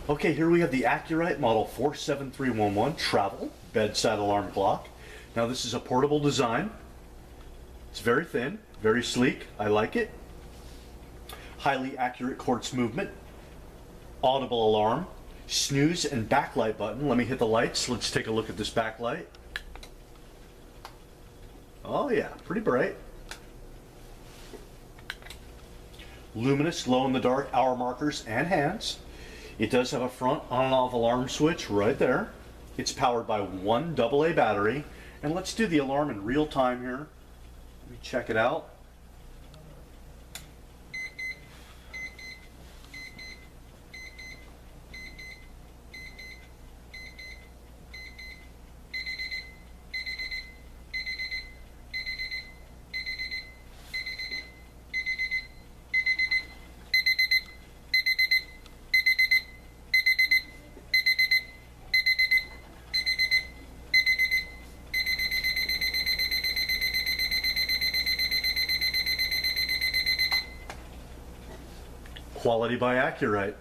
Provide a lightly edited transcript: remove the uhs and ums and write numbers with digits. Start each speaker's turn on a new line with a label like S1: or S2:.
S1: Okay, here we have the Acurite model 47311 travel bedside alarm clock. Now this is a portable design. It's very thin, very sleek. I like it. Highly accurate quartz movement, audible alarm, snooze and backlight button. Let me hit the lights. Let's take a look at this backlight. Oh yeah, pretty bright. Luminous glow in the dark hour markers and hands. It does have a front on and off alarm switch right there. It's powered by one AA battery. And let's do the alarm in real time here. Let me check it out. Quality by Acurite.